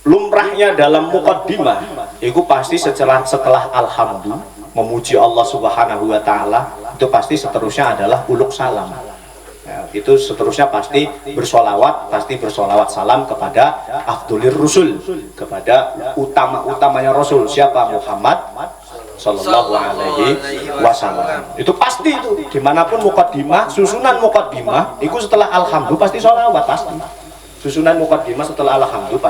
lumrahnya dalam muqaddimah itu pasti setelah alhamdulillah memuji Allah Subhanahu Wa Taala, itu pasti seterusnya adalah uluk salam. Ya, itu seterusnya pasti bersolawat salam kepada afdolir rusul, kepada utama-utamanya Rasul, siapa? Muhammad Sallallahu Alaihi Wasallam. Itu pasti, itu dimanapun muqaddimah, susunan muqaddimah itu setelah alhamdulillah pasti sholawat, pasti susunan muqaddimah setelah alhamdulillah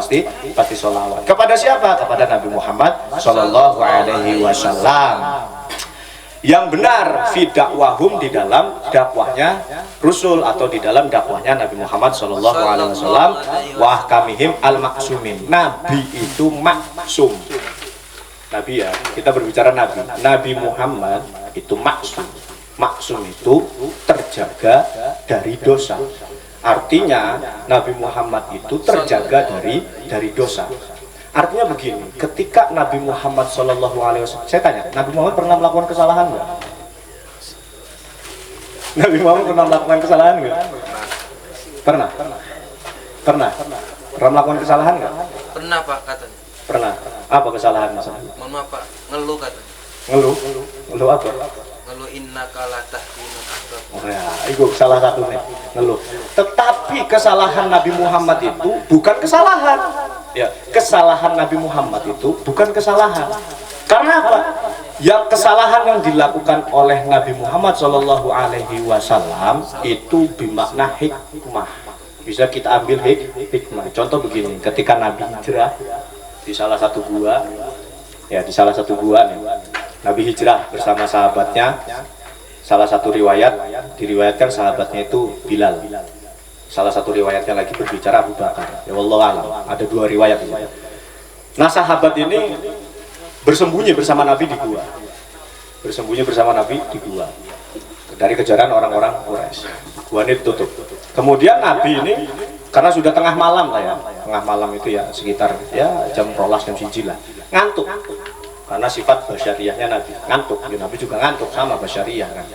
pasti sholawat kepada siapa? Kepada Nabi Muhammad Sallallahu Alaihi Wasallam. Yang benar fi dakwahum, di dalam dakwahnya Rasul atau di dalam dakwahnya Nabi Muhammad Sallallahu Alaihi Wasallam. Wa ahkamihim al maksumin, Nabi itu maksum. Nabi, ya, kita berbicara Nabi Muhammad itu maksum. Maksum itu terjaga dari dosa. Artinya Nabi Muhammad itu terjaga dari dosa. Artinya begini, ketika Nabi Muhammad Shallallahu Alaihi Wasallam, saya tanya, Nabi Muhammad pernah melakukan kesalahan nggak? Nabi Muhammad pernah melakukan kesalahan nggak? Pernah melakukan kesalahan nggak? Pernah Pak katanya. Pernah. Apa kesalahan masalah? Mohon maaf Pak, ngeluh katanya. Ngeluh apa? Ngeluh innaka la tahdimu ahbab. Oh ya, itu salah satu nih, ngeluh. Tetapi kesalahan Nabi Muhammad itu bukan kesalahan. Ya, kesalahan Nabi Muhammad itu bukan kesalahan. Karena apa? Yang kesalahan yang dilakukan oleh Nabi Muhammad Shallallahu Alaihi Wasallam itu bermakna hikmah. Bisa kita ambil hikmah. Contoh begini, ketika Nabi hijrah di salah satu gua, nih, Nabi hijrah bersama sahabatnya. Salah satu riwayat diriwayatkan sahabatnya itu Bilal. Salah satu riwayatnya lagi berbicara Abu Bakar. Ya wallahu alam. Ada 2 riwayat ini. Nah, sahabat ini bersembunyi bersama Nabi di gua. Bersembunyi bersama Nabi di gua. Dari kejaran orang-orang Quraisy. Gua ini ditutup. Kemudian Nabi ini karena sudah tengah malam lah ya. Tengah malam itu ya sekitar ya jam 12 jam 1 lah. Ngantuk. Karena sifat basyariahnya Nabi. Ngantuk. Ya, Nabi juga ngantuk sama basyariah kan.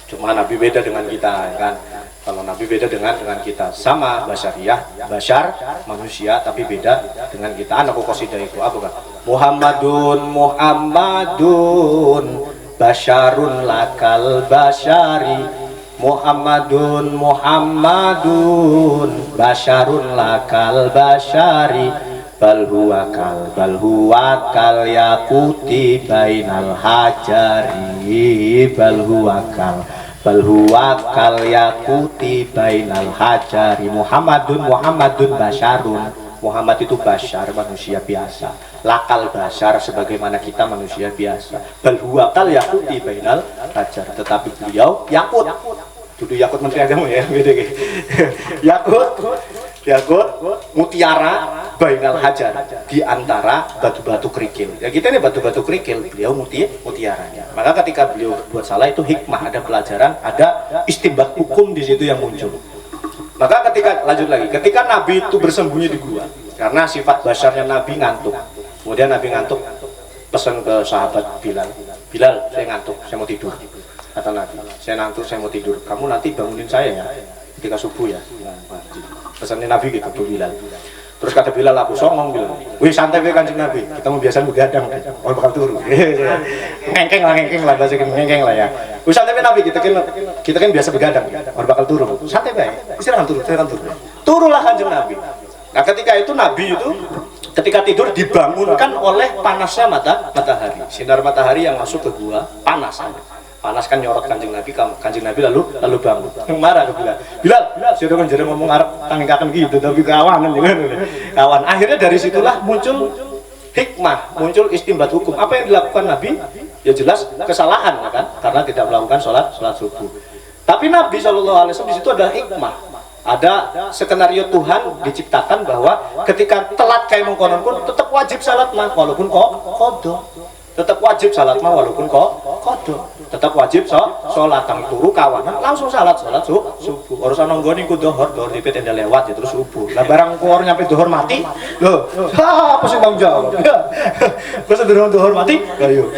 Cuma Nabi beda dengan kita ya kan. Kalau Nabi beda dengan kita, sama basyariah, basyar manusia tapi beda dengan kita. Anak qasidah itu apa kan? Muhammadun basyarun lakal basyari. Muhammadun basyarun lakal basyari. Bal huwa kal yaquti bainal hajari. Bal huwa kal yaquti bainal hajari. Muhammadun basyarun. Muhammad itu basyar, manusia biasa. Lakal basyar sebagaimana kita manusia biasa. Bal huwa kal yaquti bainal hajar. Tetapi beliau yakut. Dudu yakut Menteri Agama ya, beda gitu. Yakut mutiara bainal hajar, di antara batu-batu kerikil. Ya kita ini batu-batu kerikil, beliau mutiaranya. Maka ketika beliau berbuat salah itu hikmah, ada pelajaran, ada istinbat hukum di situ yang muncul. Maka ketika Nabi itu bersembunyi di gua, karena sifat basyarnya Nabi ngantuk. Kemudian Nabi ngantuk, pesan ke sahabat Bilal, saya ngantuk, saya mau tidur. Kata Nabi, saya ngantuk, saya mau tidur. Kamu nanti bangunin saya ya, ketika subuh ya. Pesannya Nabi gitu ke Bilal. Terus kata Bilal, aku songong bilang, wih santai weh Kanjeng Nabi, kita mau biasa begadang, orang bakal turu. ngengkeng lah, bahasa ngengkeng lah ya. Wih santai weh Nabi, kita kan biasa begadang, orang bakal turu. Santai weh, istirahat turu. Turulah Kanjeng Nabi. Nah ketika itu Nabi itu ketika tidur dibangunkan oleh panasnya matahari. Sinar matahari yang masuk ke gua panas kan nyorot Kanjeng Nabi lalu bangun. Yang marah ke Bilal, sudah kan jadi ngomong Arab tangi-tangi gitu tapi kawanan. Akhirnya dari situlah muncul hikmah, muncul istinbat hukum. Apa yang dilakukan Nabi? Ya jelas kesalahan kan, karena tidak melakukan sholat subuh. Tapi Nabi SAW di situ ada hikmah. Ada skenario Tuhan diciptakan bahwa ketika telat kayak mengkonon pun tetap wajib salat mah walaupun qadha. Tetap wajib salat mah walaupun qadha. Tetap wajib sholat tang turu kawanan langsung salat subuh. Urusan nonggoni ku dohor dipet enda lewat ya terus subuh. Lah barang keluar nyampe dohor mati. Loh, apa sih tanggung jawab? Masa dohor mati? Ayo.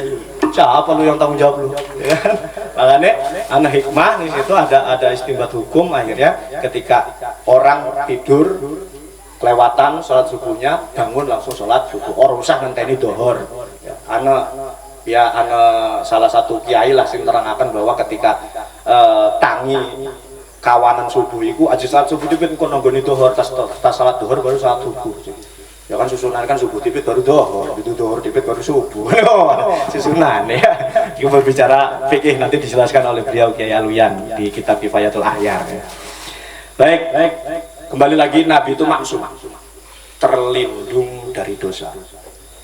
Siapa lu yang tanggung jawab lu? Ya kan? Makanya anak hikmah di situ ada istinbat hukum. Akhirnya ketika orang tidur kelewatan sholat subuhnya, bangun langsung sholat subuh. Orang usah ngenteni dohor. Ya, salah satu kiai lah sing terangkan bahwa ketika tangi kawanan subuh itu aja salat subuh itu kon nonggoni dohor tas salat dohor baru salat subuh. Ya kan susunan kan subuh tipit baru dohor, itu dohor tipit baru subuh. Susunan ya. Kita berbicara fikih nanti dijelaskan oleh beliau Kiai Aluyan di kitab Kifayatul Ahyar. Ya. Baik. Kembali lagi Nabi itu maksum, terlindung dari dosa.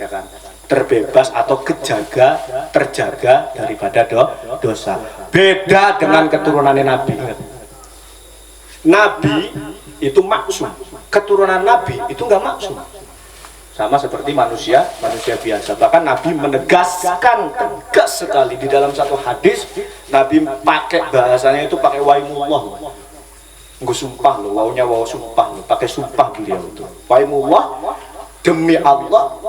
Ya kan? Terbebas atau terjaga daripada dosa. Beda dengan keturunannya Nabi. Nabi itu maksum, keturunan Nabi itu enggak maksum. Sama seperti manusia biasa. Bahkan Nabi menegaskan tegas sekali di dalam satu hadis. Nabi pakai bahasanya itu pakai waimullah. Nggak sumpah loh, waunya wau sumpah loh, pakai sumpah beliau itu. Waimullah, demi Allah,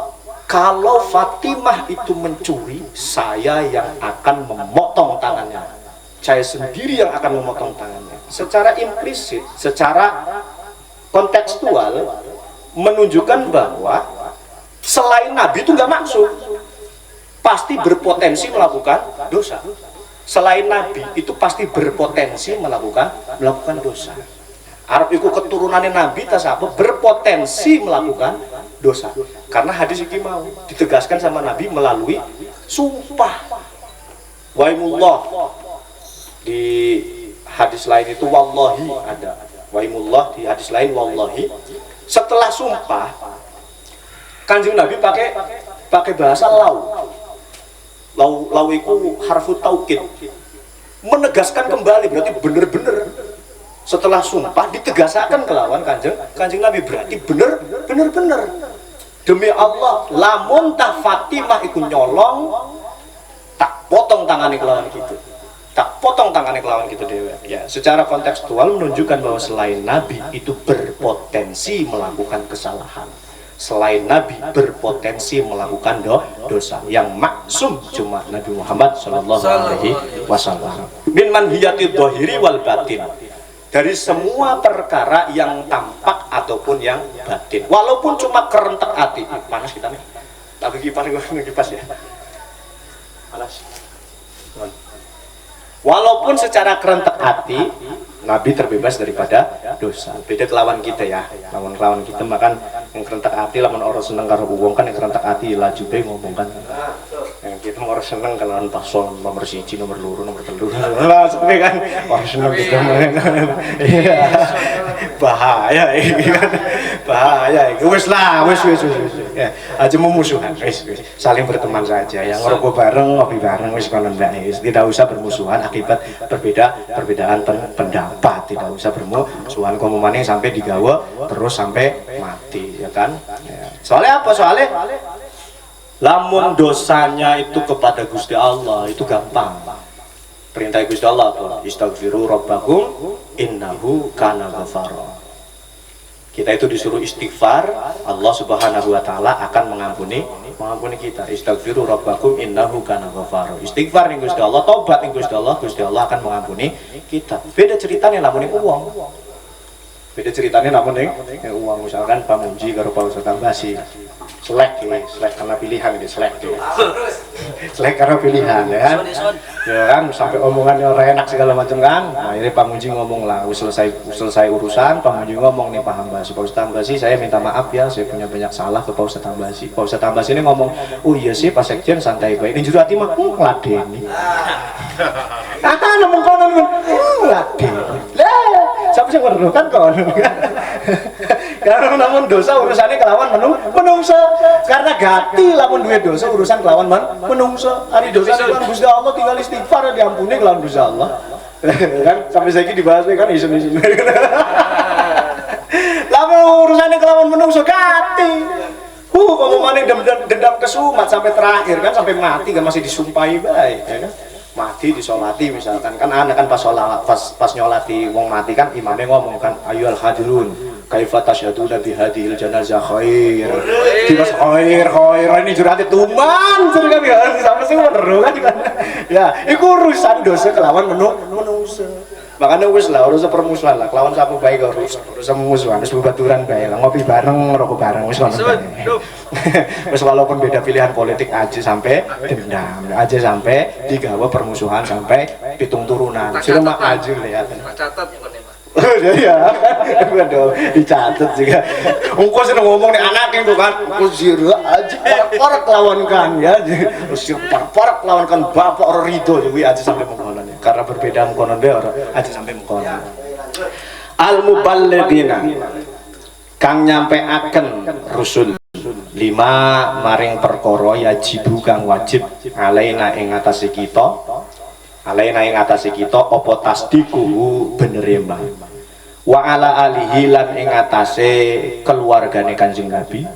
kalau Fatimah itu mencuri, saya yang akan memotong tangannya. Saya sendiri yang akan memotong tangannya. Secara implisit, secara kontekstual, menunjukkan bahwa selain Nabi itu nggak maksum, pasti berpotensi melakukan dosa. Selain Nabi itu pasti berpotensi melakukan dosa. Arab itu keturunannya Nabi tas apa berpotensi melakukan dosa. Karena hadis ini mau ditegaskan sama Nabi melalui sumpah. Waimullah. Di hadis lain itu wallahi ada. Waimullah di hadis lain wallahi. Setelah sumpah, Kanjeng Nabi pakai bahasa lau. Lau itu harfu taukid. Menegaskan kembali berarti bener-bener Setelah sumpah ditegasaken kelawan kanjeng Nabi, berarti bener demi Allah lamun tak Fatimah iku nyolong tak potong tangannya kelawan gitu, tak potong tangannya kelawan gitu dewe. Ya, secara kontekstual menunjukkan bahwa selain Nabi itu berpotensi melakukan kesalahan, selain Nabi berpotensi melakukan dosa. Yang maksum cuma Nabi Muhammad Shallallahu Alaihi Wasallam. Min manhiyati dhahiri wal batin, dari semua perkara yang tampak ataupun yang batin, walaupun cuma kerentek hati. Panas kita nih, tak kipas ya, panas. Walaupun secara kerentek hati Nabi terbebas daripada dosa. Beda kelawan kita ya, lawan kita makan yang kerentek hati, lawan orang seneng karo uang kan yang kerentek hati laju be ngomong kan. Yang kita orang seneng kelawan paslon nomor 1, nomor 2, nomor 3 lah sampai kan orang seneng kita. Iya. Bahaya ini kan. Bahaya. Wis lah, wis. Ya, aja memusuhan. Wis. Saling berteman saja. Yang ngerokok bareng, ngopi bareng wis kono ndak. Tidak usah bermusuhan akibat perbedaan pendapat. Tidak usah bermusuhan komumane sampai digawa terus sampai mati, ya kan? Ya. Soalnya apa? Soalnya lamun dosanya itu kepada Gusti Allah itu gampang. Perintah Gusti Allah apa? Istaghfiru rabbakum innahu kana ghafara. Kita itu disuruh istighfar, Allah Subhanahu wa taala akan mengampuni kita. Istaghfiru rabbakum innahu kana ghafara. Istighfar ning Gusti Allah, tobat ning Gusti Allah akan mengampuni kita. Beda ceritanya lamun ning uang. Beda ceritanya namun ning uang, misalkan pamuji karo Pak Ustaz Tambasi. Selek karena pilihan gitu, selek karena pilihan ya kan. Ya kan sampai omongannya orang enak segala macam kan. Nah, ini Pak Muji ngomong lah, selesai urusan, Pak Muji ngomong nih Pak Hambasi, Pak Ustaz Tambasi, saya minta maaf ya, saya punya banyak salah ke Pak Ustaz Tambasi. Pak Ustaz Tambasi ini ngomong, oh iya sih Pak Sekjen santai baik. Ini juru hati mah ngladeni. Ngomong konon ngladeni. Lah, siapa sih ngono kan kon. Karena namun dosa urusannya kelawan menungso. Karena gati lamun duwe dosa urusan kelawan menungso. Ari dosa kelawan Gusti Allah tinggal istighfar diampuni kelawan Gusti Allah. Kan sampai saiki dibahas kan isun-isun. Lamun urusannya kelawan menungso gati. Kamu maning dendam kesumat sampai terakhir kan, sampai mati kan masih disumpahi baik ya kan. Mati disolati misalkan kan anak kan pas nyolati wong mati kan imamnya ngomong kan ayyuhal hadirun kaifa tasyhaduna bi hadhil janazah khair. Tidak khair ini jurate tuman kan ya sampai sing bener kan. Ya, iku urusan dosa kelawan menungso. Makanya wis lah urusan permusuhan lah kelawan sapu bae karo urusan musuhan wis bebaturan bae lah ngopi bareng ngerokok bareng wis ngono. Wis walaupun beda pilihan politik aja sampai dendam, aja sampai digawa permusuhan sampai pitung turunan. Cuma aja lihat. Catat bukan ya, Pak? Ya, waduh, dicatat juga. Engko seneng ngomong nih anak itu kan, kusir aja parak lawan kan ya, kusir parak lawan kan bapak orang ridho jadi aja sampai mengkonon ya. Karena berbeda mengkonon dia orang aja sampai mengkonon. Al muballighina kang nyampe akan rusul 5 maring perkara yajibu kang wajib alaina ing atase kita. Alaina ing atase kita apa tasdiquhu bener mbah. Wa ala alihi lan ing atase keluargane Kanjeng Nabi,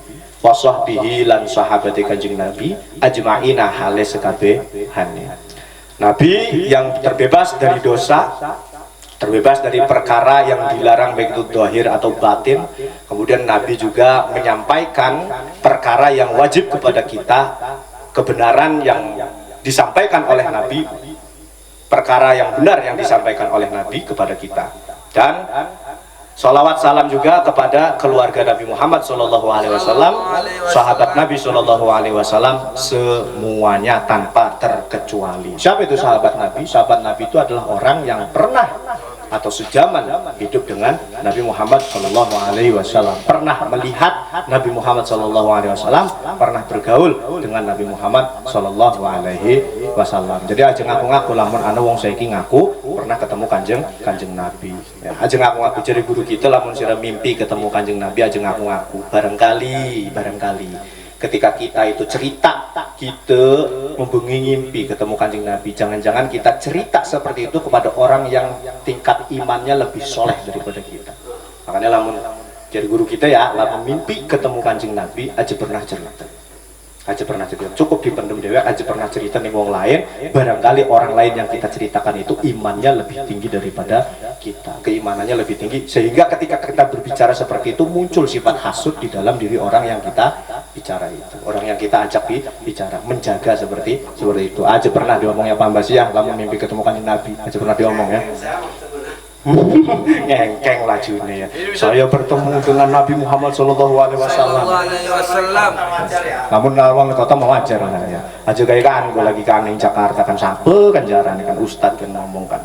wa sahbihi lan sahabate Kanjeng Nabi, ajmaina hale sekabehane. Nabi yang terbebas dari dosa, terbebas dari perkara yang dilarang baik itu zahir atau batin. Kemudian Nabi juga menyampaikan perkara yang wajib kepada kita, kebenaran yang disampaikan oleh Nabi, perkara yang benar yang disampaikan oleh Nabi kepada kita. Dan sholawat salam juga kepada keluarga Nabi Muhammad SAW, sahabat Nabi SAW semuanya tanpa terkecuali. Siapa itu sahabat Nabi? Sahabat Nabi itu adalah orang yang pernah atau sejaman hidup dengan Nabi Muhammad SAW, pernah melihat Nabi Muhammad SAW, pernah bergaul dengan Nabi Muhammad SAW. Jadi aja ngaku-ngaku lamun ana wong saiki ngaku pernah ketemu kanjeng Nabi. Ya, aja ngaku-ngaku jadi guru kita lamun sira mimpi ketemu kanjeng Nabi aja ngaku-ngaku. Barangkali ketika kita itu cerita, kita membengi ngimpi ketemu Kanjeng Nabi, jangan-jangan kita cerita seperti itu kepada orang yang tingkat imannya lebih soleh daripada kita. Makanya lamun jadi guru kita ya, lamun mimpi ketemu Kanjeng Nabi aja pernah cerita. Cukup dipendem dewek aja pernah cerita nih wong lain, barangkali orang lain yang kita ceritakan itu imannya lebih tinggi daripada kita, keimanannya lebih tinggi, sehingga ketika kita berbicara seperti itu muncul sifat hasud di dalam diri orang yang kita bicara itu, orang yang kita ajak bicara, menjaga seperti itu. Aja pernah diomong ya Pak Mbak ya, lamun mimpi ketemu Kanjeng Nabi aja pernah diomong ya. Ngengkeng lajunya ya. Saya bertemu dengan Nabi Muhammad Sallallahu Alaihi Wasallam. Namun nawang kota mau ajar ya. Aja kayak kan, gue lagi kan di Jakarta kan sampai kan jaran kan Ustadz kan ngomong kan.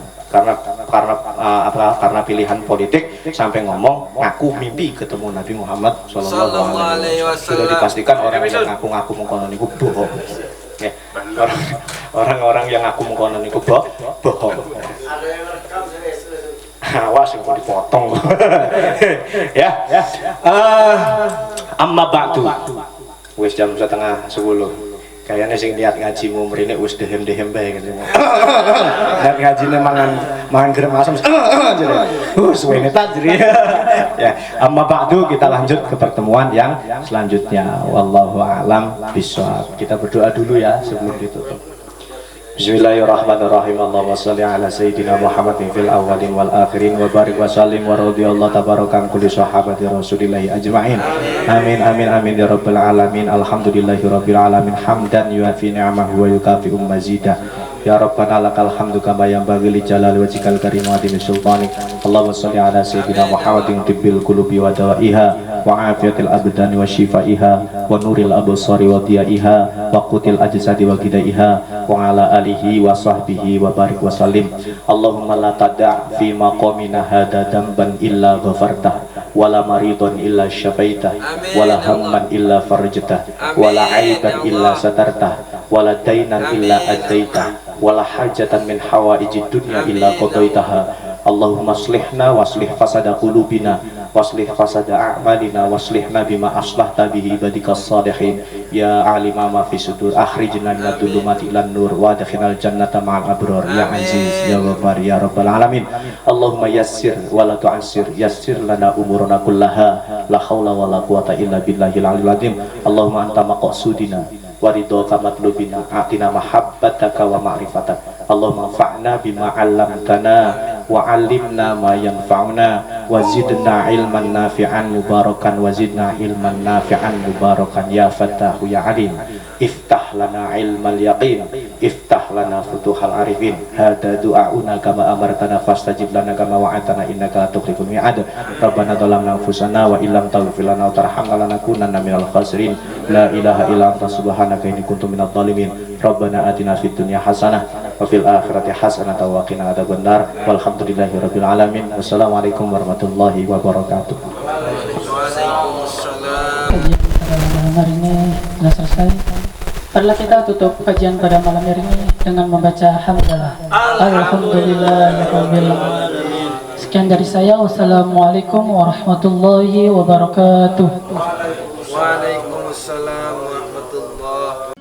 Karena pilihan politik sampai ngomong ngaku mimpi ketemu Nabi Muhammad Sallallahu Alaihi Wasallam. Sudah dipastikan orang yang ngaku-ngaku mengkonon itu bohong. Ya, orang-orang yang ngaku mengkonon itu bohong. Awas yang mau dipotong. Ya. Amma ba'du. Wis jam 9:30. Kayaknya sing niat ngajimu mrene wis dehem-dehem bae gitu. Niat ngajine mangan gerem asem. Suwene ta jeri. Ya, amma ba'du, kita lanjut ke pertemuan yang selanjutnya. Wallahu a'lam bishawab. Kita berdoa dulu ya sebelum ditutup. Bismillahirrahmanirrahim. Allahumma shalli ala sayyidina Muhammadin fil awwalin wal akhirin wa barik wa sallim wa radhiyallahu tabarakan kulli sahabati rasulillahi ajma'in. Amin amin amin ya rabbal alamin. Alhamdulillahi rabbil alamin hamdan yuafi ni'amahu wa yukafi'u mazidah. Ya Rabbana lakal hamdu kama yanbaghi li jalali wajhikal karim wa adimi sultanik. Allahumma shalli ala sayyidina Muhammadin tibbil qulubi wa dawaiha wa afiyatil abdani wa shifaiha wa nuril absari wa diyaiha wa qutil ajsadi wa gidaiha wa ala alihi wa sahbihi wa barik wa sallim. Allahumma la tada' fi maqamina hada damban illa ghafartah wa la maridun illa syafaitah wa la hamman illa farjatah wa la aiban illa satartah wa la dainan illa adaitah wala hajatan min hawaijid dunya illa qadaitaha. Allahumma aslihna waslih fasada qulubina waslih fasada a'malina waslihna bima aslahta bihi ibadikas salihin ya alima ma fi sudur akhrijna minadh dhulumati ilan nur wa adkhilnal jannata ma'al abrar ya aziz ya ghafar ya rabbal alamin. Allahumma yassir wa la tu'assir, yassir lana umurana kullaha la haula wa la quwata illa billahil aliyil azim. Allahumma anta maqsudina waridhoka matlubina atina mahabbataka wa ma'rifatak. Allahumma fa'na bima 'allamtana wa 'allimna ma yanfa'una wa zidna ilman nafi'an mubarakan wa zidna ilman nafi'an mubarakan ya fattahu ya alim. Iftah lana ilmal yaqin, iftah lana futuhal arifin. Hada du'auna kama amartana fastajib lana kama wa'atana innaka la tukhliful mi'ad. Rabbana dhalamna anfusana wa illam taghfir lana wa tarhamna lanakunanna minal khasirin. La ilaha illa anta subhanaka inni kuntu minadh dhalimin. Rabbana atina fid dunya hasanah wa fil akhirati hasanah wa qina adzabannar. Walhamdulillahi rabbil alamin. Wassalamualaikum warahmatullahi wabarakatuh. Malam hari ini sudah selesai. Marilah kita tutup kajian pada malam hari ini dengan membaca hamdalah. Alhamdulillahirabbil alamin. Sekian dari saya. Wassalamualaikum warahmatullahi wabarakatuh. Waalaikumsalam warahmatullahi